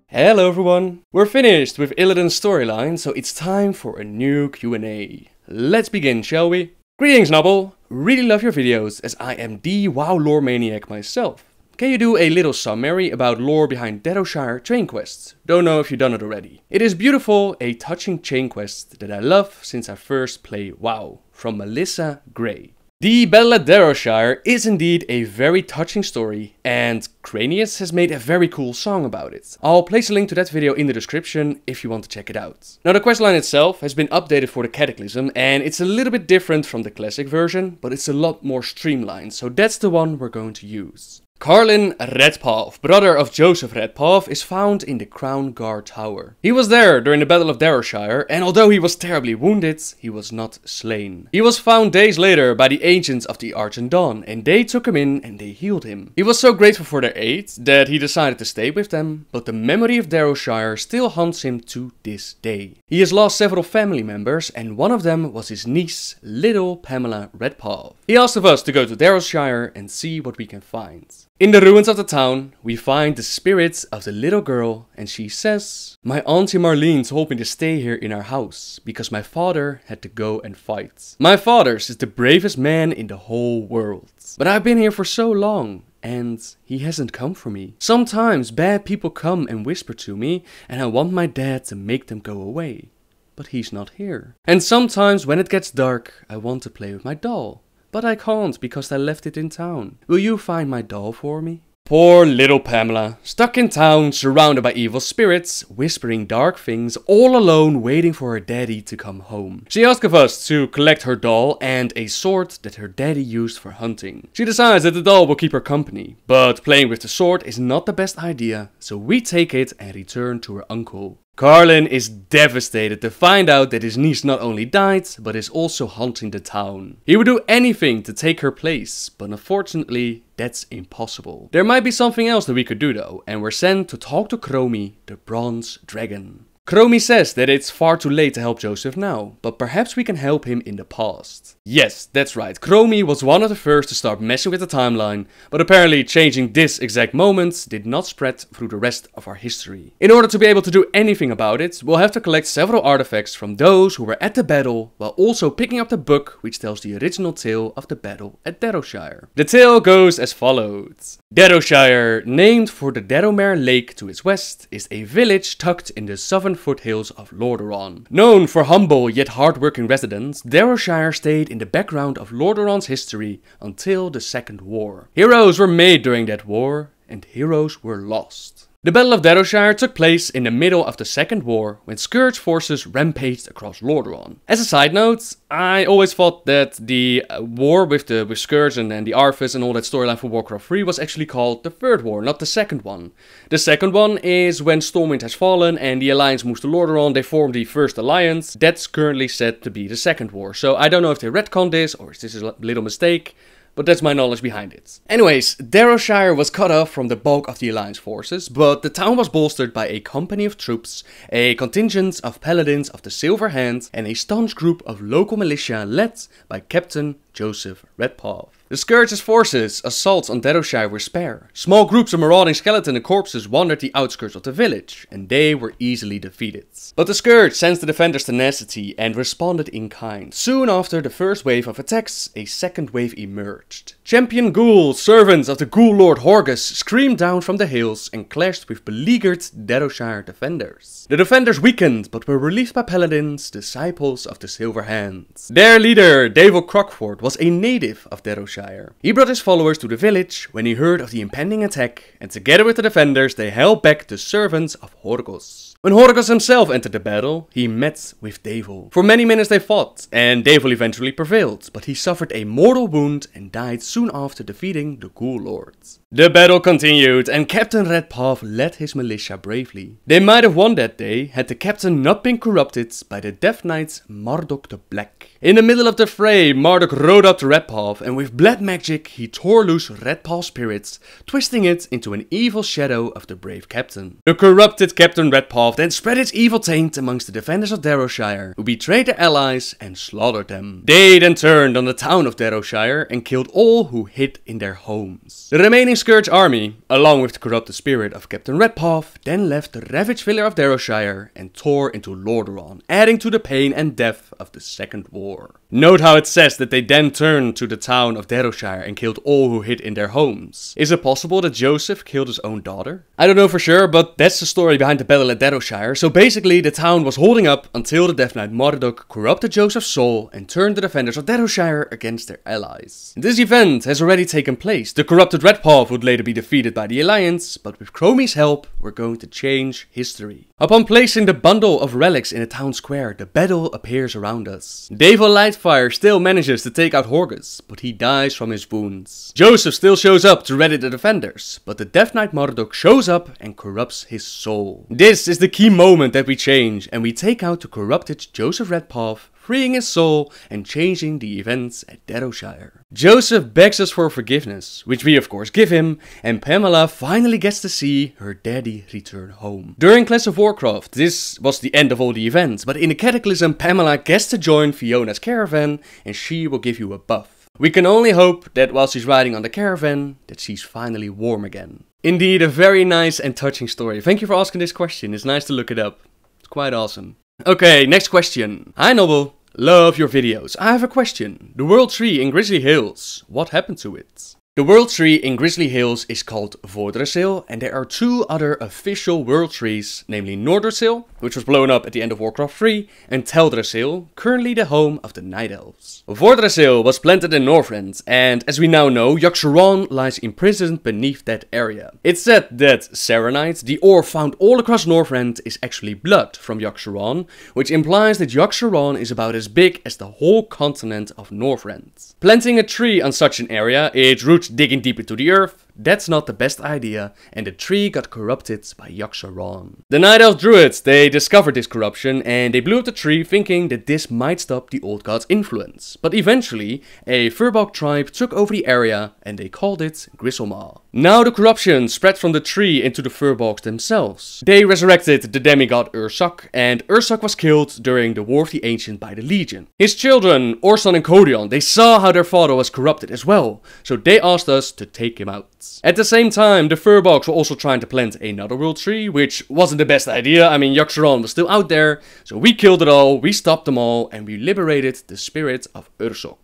Hello everyone! We're finished with Illidan's storyline, so it's time for a new Q&A. Let's begin, shall we? Greetings Nobble! Really love your videos, as I am the WoW lore maniac myself. Can you do a little summary about lore behind Darrowshire chain quests? Don't know if you've done it already. It is beautiful, a touching chain quest that I love since I first played WoW. From Melissa Gray. The Battle at Darrowshire is indeed a very touching story, and Cranius has made a very cool song about it. I'll place a link to that video in the description if you want to check it out. Now the questline itself has been updated for the Cataclysm, and it's a little bit different from the classic version, but it's a lot more streamlined, so that's the one we're going to use. Carlin Redpath, brother of Joseph Redpath, is found in the Crown Guard Tower. He was there during the Battle of Darrowshire, and although he was terribly wounded, he was not slain. He was found days later by the Ancients of the Argent Dawn, and they took him in and they healed him. He was so grateful for their aid that he decided to stay with them, but the memory of Darrowshire still haunts him to this day. He has lost several family members, and one of them was his niece, little Pamela Redpath. He asked of us to go to Darrowshire and see what we can find. In the ruins of the town, we find the spirits of the little girl, and she says, "My auntie Marlene told me to stay here in our house, because my father had to go and fight. My father is the bravest man in the whole world. But I've been here for so long, and he hasn't come for me. Sometimes bad people come and whisper to me, and I want my dad to make them go away. But he's not here. And sometimes when it gets dark, I want to play with my doll. But I can't because I left it in town. Will you find my doll for me?" Poor little Pamela, stuck in town, surrounded by evil spirits, whispering dark things, all alone waiting for her daddy to come home. She asks of us to collect her doll and a sword that her daddy used for hunting. She decides that the doll will keep her company, but playing with the sword is not the best idea, so we take it and return to her uncle. Carlin is devastated to find out that his niece not only died, but is also haunting the town. He would do anything to take her place, but unfortunately, that's impossible. There might be something else that we could do though, and we're sent to talk to Chromie, the bronze dragon. Chromie says that it's far too late to help Joseph now, but perhaps we can help him in the past. Yes, that's right, Chromie was one of the first to start messing with the timeline, but apparently changing this exact moment did not spread through the rest of our history. In order to be able to do anything about it, we'll have to collect several artifacts from those who were at the battle, while also picking up the book which tells the original tale of the battle at Darrowshire. The tale goes as follows. Darrowshire, named for the Darrowmere Lake to its west, is a village tucked in the southern foothills of Lordaeron. Known for humble yet hard-working residents, Darrowshire stayed in the background of Lordaeron's history until the Second War. Heroes were made during that war, and heroes were lost. The Battle of Darrowshire took place in the middle of the Second War, when Scourge forces rampaged across Lordaeron. As a side note, I always thought that the war with Scourge and the Arthas and all that storyline for Warcraft 3 was actually called the Third War, not the second one. The second one is when Stormwind has fallen and the Alliance moves to Lordaeron, they form the First Alliance. That's currently said to be the Second War. So I don't know if they retconned this or is this a little mistake. But that's my knowledge behind it. Anyways, Darrowshire was cut off from the bulk of the Alliance forces, but the town was bolstered by a company of troops, a contingent of paladins of the Silver Hand, and a staunch group of local militia led by Captain Joseph Redpath. The Scourge's forces' assaults on Darrowshire were spare. Small groups of marauding skeleton and corpses wandered the outskirts of the village, and they were easily defeated. But the Scourge sensed the defenders' tenacity and responded in kind. Soon after the first wave of attacks, a second wave emerged. Champion ghouls, servants of the ghoul lord Horgus, screamed down from the hills and clashed with beleaguered Darrowshire defenders. The defenders weakened, but were relieved by paladins, disciples of the Silver Hand. Their leader, Davil Crockford, was a native of Darrowshire. He brought his followers to the village when he heard of the impending attack, and together with the defenders they held back the servants of Horgus. When Horgus himself entered the battle, he met with Davil. For many minutes they fought, and Davil eventually prevailed, but he suffered a mortal wound and died soon after defeating the Ghoul Lords. The battle continued, and Captain Redpath led his militia bravely. They might have won that day had the captain not been corrupted by the Death Knight Marduk the Black. In the middle of the fray, Marduk rode up to Redpath, and with black magic he tore loose Redpath's spirits, twisting it into an evil shadow of the brave captain. The corrupted Captain Redpath Redpath then spread its evil taint amongst the defenders of Darrowshire, who betrayed their allies and slaughtered them. They then turned on the town of Darrowshire and killed all who hid in their homes. The remaining Scourge army, along with the corrupted spirit of Captain Redpath, then left the ravaged villa of Darrowshire and tore into Lordaeron, adding to the pain and death of the Second War. Note how it says that they then turned to the town of Darrowshire and killed all who hid in their homes. Is it possible that Joseph killed his own daughter? I don't know for sure, but that's the story behind the battle at Darrowshire. So basically the town was holding up until the Death Knight Marduk corrupted Joseph's soul and turned the defenders of Darrowshire against their allies. This event has already taken place. The corrupted Redpath would later be defeated by the Alliance, but with Chromie's help we're going to change history. Upon placing the bundle of relics in a town square, the battle appears around us. Devil Lightfire still manages to take out Horgus, but he dies from his wounds. Joseph still shows up to ready the defenders, but the Death Knight Marduk shows up and corrupts his soul. This is the key moment that we change, and we take out the corrupted Joseph Redpath, freeing his soul and changing the events at Darrowshire. Joseph begs us for forgiveness, which we of course give him, and Pamela finally gets to see her daddy return home. During Clash of Warcraft, this was the end of all the events, but in the Cataclysm, Pamela gets to join Fiona's caravan, and she will give you a buff. We can only hope that while she's riding on the caravan, that she's finally warm again. Indeed, a very nice and touching story. Thank you for asking this question, it's nice to look it up. It's quite awesome. Okay, next question. Hi Noble, love your videos. I have a question. The World Tree in Grizzly Hills, what happened to it? The World Tree in Grizzly Hills is called Vordrassil, and there are two other official World Trees, namely Nordrassil, which was blown up at the end of Warcraft 3, and Teldrassil, currently the home of the Night Elves. Vordrassil was planted in Northrend, and as we now know, Yogg-Saron lies imprisoned beneath that area. It's said that Serenite, the ore found all across Northrend, is actually blood from Yogg-Saron, which implies that Yogg-Saron is about as big as the whole continent of Northrend. Planting a tree on such an area, its roots digging deep into the earth, that's not the best idea, and the tree got corrupted by Yogg-Saron. The Night Elf Druids, they discovered this corruption and they blew up the tree thinking that this might stop the old god's influence. But eventually, a Furbolg tribe took over the area and they called it Grizzlemaw. Now the corruption spread from the tree into the Furbolgs themselves. They resurrected the demigod Ursoc, and Ursoc was killed during the War of the Ancient by the Legion. His children, Orson and Codion, they saw how their father was corrupted as well, so they asked us to take him out. At the same time, the Furbolgs were also trying to plant another world tree, which wasn't the best idea. I mean, Yogg-Saron was still out there, so we killed it all, we stopped them all, and we liberated the spirit of Ursoc.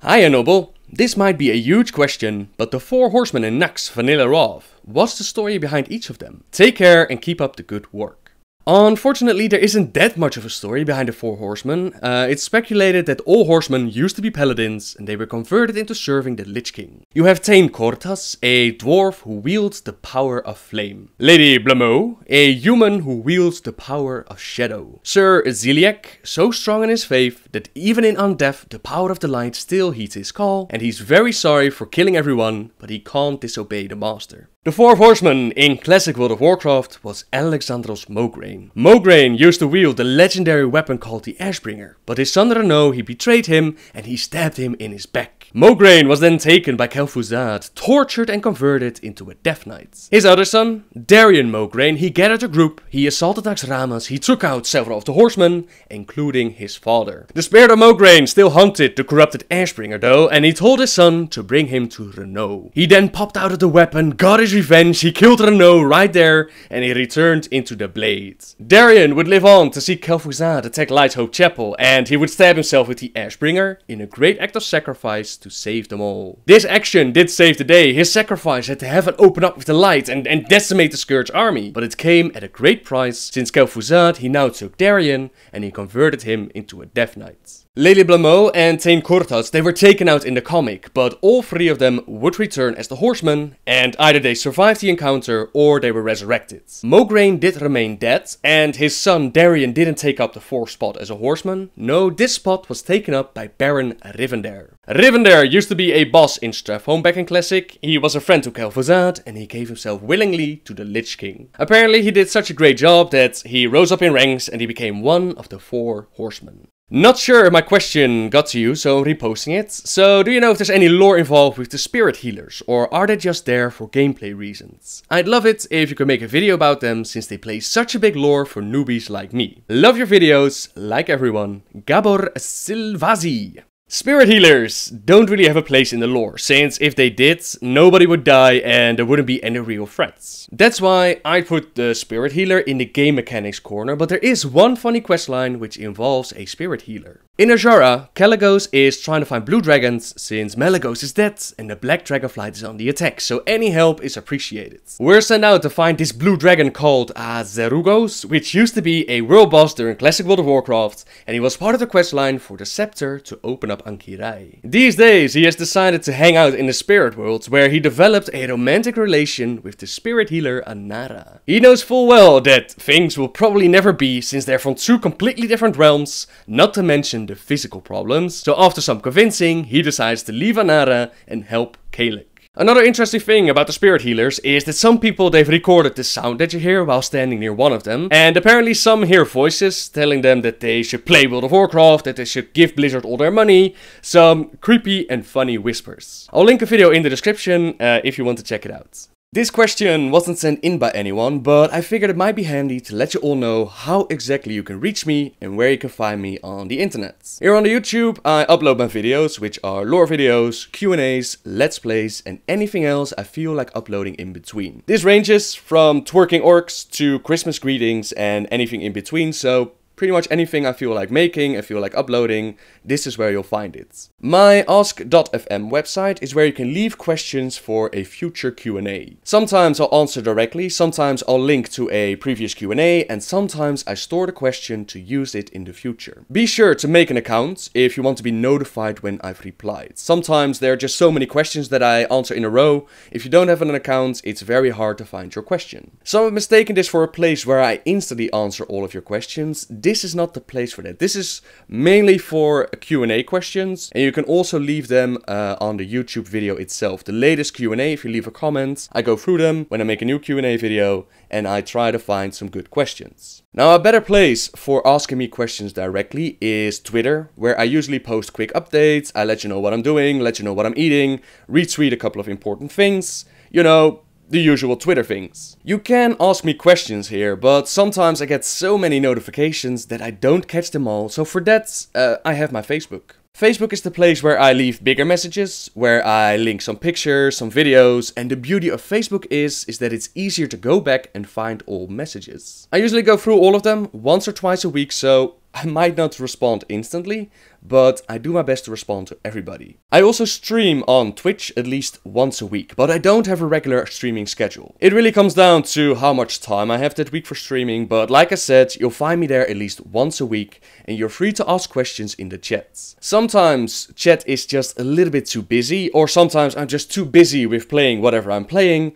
Hiya Noble, this might be a huge question, but the 4 horsemen in Nax, Vanilla Wrath, what's the story behind each of them? Take care and keep up the good work. Unfortunately, there isn't that much of a story behind the 4 horsemen. It's speculated that all horsemen used to be paladins and they were converted into serving the Lich King. You have Thane Cortas, a dwarf who wields the power of flame. Lady Blameau, a human who wields the power of shadow. Sir Ziliak, so strong in his faith that even in undeath the power of the light still heeds his call, and he's very sorry for killing everyone, but he can't disobey the master. The 4th horseman in classic World of Warcraft was Alexandros Mograine. Mograine used to wield the legendary weapon called the Ashbringer, but his son Renaud, he betrayed him and he stabbed him in his back. Mograine was then taken by Kel'Thuzad, tortured and converted into a Death Knight. His other son, Darien Mograine, he gathered a group, he assaulted Naxxramas, he took out several of the horsemen, including his father. The spirit of Mograine still hunted the corrupted Ashbringer though, and he told his son to bring him to Renaud. He then popped out of the weapon, got his revenge, he killed Renaud right there, and he returned into the blade. Darien would live on to see Kel'Thuzad attack Lighthope Chapel, and he would stab himself with the Ashbringer in a great act of sacrifice to save them all. This action did save the day. His sacrifice had to heaven open up with the light and decimate the Scourge army, but it came at a great price, since Kel'Thuzad he now took Darien and he converted him into a Death Knight. Lady Blameau and Thane Cortas, they were taken out in the comic, but all 3 of them would return as the horsemen, and either they survived the encounter or they were resurrected. Mograine did remain dead, and his son Darien didn't take up the 4th spot as a horseman. No, this spot was taken up by Baron Rivendare. Rivendare used to be a boss in Strathhome back in Classic. He was a friend to Kel'Thuzad, and he gave himself willingly to the Lich King. Apparently he did such a great job that he rose up in ranks and he became one of the 4 horsemen. Not sure if my question got to you, so I'm reposting it. So, do you know if there's any lore involved with the spirit healers, or are they just there for gameplay reasons? I'd love it if you could make a video about them, since they play such a big lore for newbies like me. Love your videos, like everyone, Gabor Silvazi. Spirit healers don't really have a place in the lore, since if they did, nobody would die and there wouldn't be any real threats. That's why I put the spirit healer in the game mechanics corner, but there is one funny questline which involves a spirit healer. In Azura, Kalecgos is trying to find blue dragons since Malygos is dead and the black dragonflight is on the attack, so any help is appreciated. We're sent out to find this blue dragon called Azerugos, which used to be a world boss during Classic World of Warcraft, and he was part of the questline for the scepter to open up Ankirai. These days he has decided to hang out in the spirit world, where he developed a romantic relation with the spirit healer Anara. He knows full well that things will probably never be, since they're from two completely different realms, not to mention the physical problems, so after some convincing, he decides to leave Anara and help Kaleik. Another interesting thing about the spirit healers is that some people, they've recorded the sound that you hear while standing near one of them, and apparently some hear voices telling them that they should play World of Warcraft, that they should give Blizzard all their money, some creepy and funny whispers. I'll link a video in the description if you want to check it out. This question wasn't sent in by anyone, but I figured it might be handy to let you all know how exactly you can reach me and where you can find me on the internet. Here on the YouTube, I upload my videos, which are lore videos, Q&As, let's plays, and anything else I feel like uploading in between. This ranges from twerking orcs to Christmas greetings and anything in between, so pretty much anything I feel like making, I feel like uploading, this is where you'll find it. My ask.fm website is where you can leave questions for a future Q&A. Sometimes I'll answer directly, sometimes I'll link to a previous Q&A, and sometimes I store the question to use it in the future. Be sure to make an account if you want to be notified when I've replied. Sometimes there are just so many questions that I answer in a row. If you don't have an account, it's very hard to find your question. Some have mistaken this for a place where I instantly answer all of your questions. This is not the place for that. This is mainly for Q&A questions, and you can also leave them on the YouTube video itself. The latest Q&A, if you leave a comment, I go through them when I make a new Q&A video, and I try to find some good questions. Now, a better place for asking me questions directly is Twitter, where I usually post quick updates. I let you know what I'm doing, let you know what I'm eating, retweet a couple of important things, you know, the usual Twitter things. You can ask me questions here, but sometimes I get so many notifications that I don't catch them all, so for that I have my Facebook. Facebook is the place where I leave bigger messages, where I link some pictures, some videos, and the beauty of Facebook is that it's easier to go back and find old messages. I usually go through all of them once or twice a week, so I might not respond instantly, but I do my best to respond to everybody. I also stream on Twitch at least once a week, but I don't have a regular streaming schedule. It really comes down to how much time I have that week for streaming, but like I said, you'll find me there at least once a week, and you're free to ask questions in the chat. Sometimes chat is just a little bit too busy, or sometimes I'm just too busy with playing whatever I'm playing,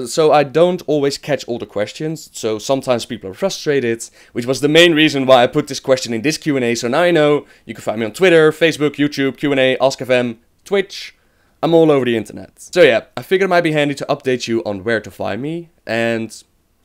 so I don't always catch all the questions, so sometimes people are frustrated, which was the main reason why I put this question in this Q&A, so now I know you can find me on Twitter, Facebook, YouTube, Q&A, AskFM, Twitch, I'm all over the internet. So yeah, I figured it might be handy to update you on where to find me, and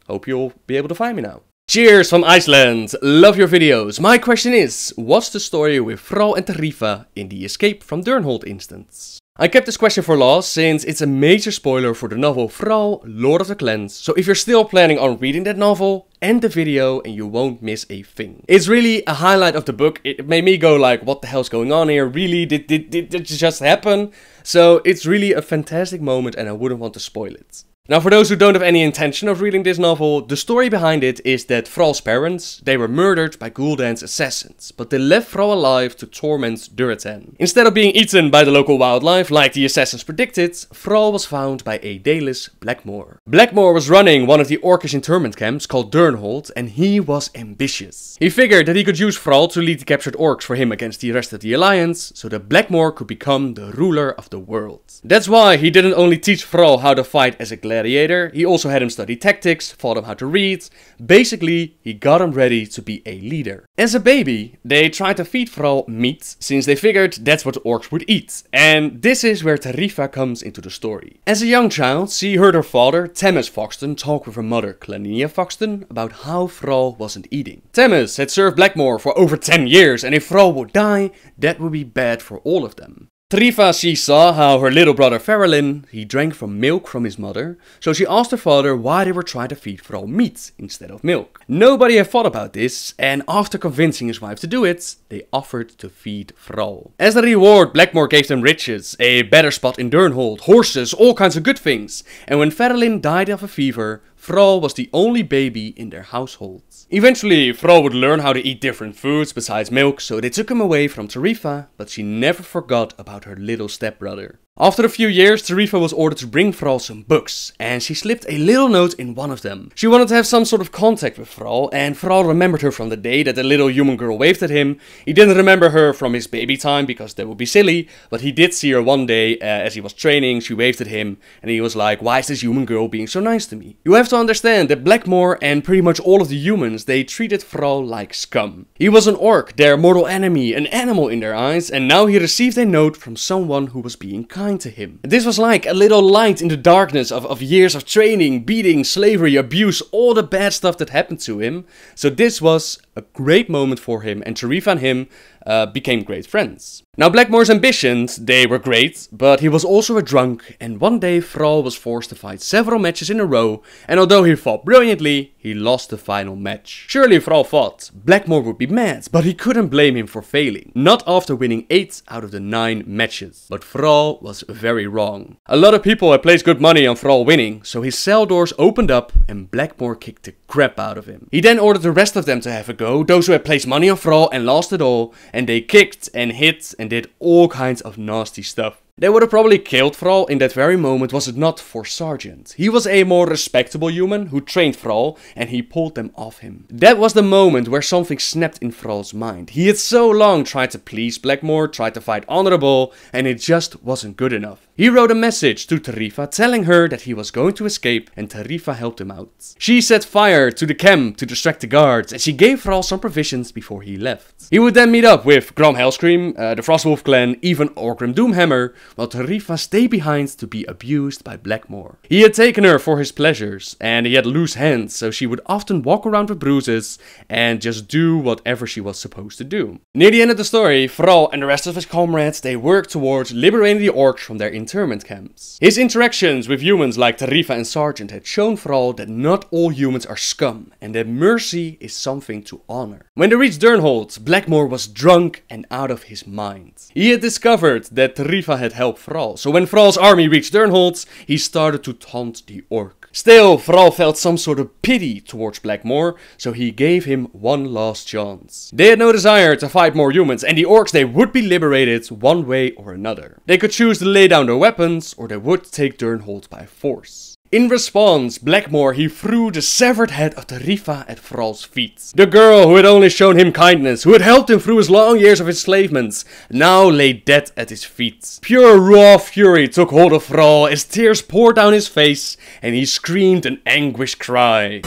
hope you'll be able to find me now. Cheers from Iceland, love your videos. My question is, what's the story with Thrall and Taretha in the Escape from Durnhold instance? I kept this question for last since it's a major spoiler for the novel Thrall, Lord of the Clans, so if you're still planning on reading that novel, end the video and you won't miss a thing. It's really a highlight of the book. It made me go like, what the hell's going on here? Really, did it just happen? So it's really a fantastic moment and I wouldn't want to spoil it. Now, for those who don't have any intention of reading this novel, the story behind it is that Thrall's parents, they were murdered by Gul'dan's assassins, but they left Thrall alive to torment Durotan. Instead of being eaten by the local wildlife like the assassins predicted, Thrall was found by a dayless Blackmoor. Blackmoor was running one of the Orcish internment camps called Durnhold, and he was ambitious. He figured that he could use Thrall to lead the captured orcs for him against the rest of the alliance, so that Blackmoor could become the ruler of the world. That's why he didn't only teach Thrall how to fight as a gladiator, gladiator, he also had him study tactics, taught him how to read. Basically, he got him ready to be a leader. As a baby, they tried to feed Thrall meat, since they figured that's what orcs would eat. And this is where Taretha comes into the story. As a young child, she heard her father, Themis Foxton, talk with her mother, Clania Foxton, about how Thrall wasn't eating. Themis had served Blackmoor for over 10 years, and if Thrall would die, that would be bad for all of them. Taretha, she saw how her little brother Farrellin, he drank from milk from his mother, so she asked her father why they were trying to feed Thrall meat instead of milk. Nobody had thought about this, and after convincing his wife to do it, they offered to feed Thrall. As a reward, Blackmoor gave them riches, a better spot in Durnhold, horses, all kinds of good things, and when Farrellin died of a fever, Thrall was the only baby in their households. Eventually, Thrall would learn how to eat different foods besides milk, so they took him away from Taretha, but she never forgot about her little stepbrother. After a few years, Taretha was ordered to bring Thrall some books, and she slipped a little note in one of them. She wanted to have some sort of contact with Thrall, and Thrall remembered her from the day that the little human girl waved at him. He didn't remember her from his baby time, because that would be silly, but he did see her one day as he was training. She waved at him, and he was like, why is this human girl being so nice to me? You have to understand that Blackmoor and pretty much all of the humans, they treated Thrall like scum. He was an orc, their mortal enemy, an animal in their eyes, and now he received a note from someone who was being kind to him. This was like a little light in the darkness of years of training, beating, slavery, abuse, all the bad stuff that happened to him. So this was a great moment for him, and Taretha and him became great friends. Now Blackmoor's ambitions, they were great, but he was also a drunk, and one day Thrall was forced to fight several matches in a row, and although he fought brilliantly, he lost the final match. Surely Thrall thought Blackmoor would be mad, but he couldn't blame him for failing. Not after winning 8 out of the 9 matches. But Thrall was very wrong. A lot of people had placed good money on Thrall winning, so his cell doors opened up and Blackmoor kicked the crap out of him. He then ordered the rest of them to have a go, those who had placed money on Thrall and lost it all, and they kicked and hit and did all kinds of nasty stuff. They would have probably killed Thrall in that very moment was it not for Sergeant. He was a more respectable human who trained Thrall, and he pulled them off him. That was the moment where something snapped in Thrall's mind. He had so long tried to please Blackmoor, tried to fight honorable, and it just wasn't good enough. He wrote a message to Taretha telling her that he was going to escape, and Taretha helped him out. She set fire to the camp to distract the guards, and she gave Thrall some provisions before he left. He would then meet up with Grom Hellscream, the Frostwolf clan, even Orgrim Doomhammer, while Taretha stayed behind to be abused by Blackmoor. He had taken her for his pleasures, and he had loose hands, so she would often walk around with bruises and just do whatever she was supposed to do. Near the end of the story, Thrall and the rest of his comrades, they worked towards liberating the orcs from their internment camps. His interactions with humans like Taretha and Sergeant had shown Thrall that not all humans are scum, and that mercy is something to honor. When they reached Durnhold, Blackmoor was drunk and out of his mind. He had discovered that Taretha had helped Thrall, so when Thrall's army reached Durnhold, he started to taunt the orc. Still, Thrall felt some sort of pity towards Blackmoor, so he gave him one last chance. They had no desire to fight more humans, and the orcs, they would be liberated one way or another. They could choose to lay down their weapons, or they would take Durnhold by force. In response, Blackmoor, he threw the severed head of Taretha at Thrall's feet. The girl who had only shown him kindness, who had helped him through his long years of enslavement, now lay dead at his feet. Pure raw fury took hold of Thrall as tears poured down his face, and he screamed an anguished cry.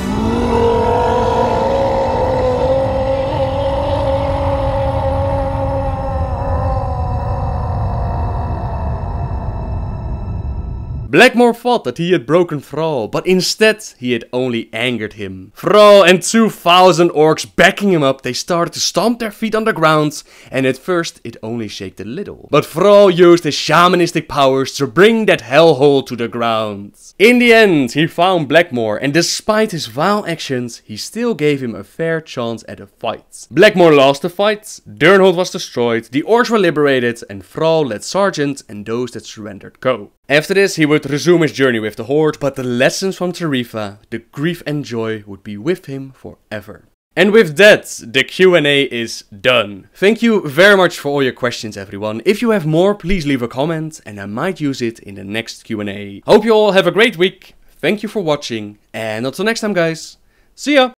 Blackmoor thought that he had broken Thrall, but instead he had only angered him. Thrall and 2,000 orcs backing him up, they started to stomp their feet on the ground, and at first it only shook a little. But Thrall used his shamanistic powers to bring that hellhole to the ground. In the end, he found Blackmoor, and despite his vile actions, he still gave him a fair chance at a fight. Blackmoor lost the fight, Durnhold was destroyed, the orcs were liberated, and Thrall let Sergeant and those that surrendered go. After this, he would resume his journey with the Horde, but the lessons from Taretha, the grief and joy, would be with him forever. And with that, the Q&A is done. Thank you very much for all your questions, everyone. If you have more, please leave a comment, and I might use it in the next Q&A. Hope you all have a great week, thank you for watching, and until next time guys, see ya!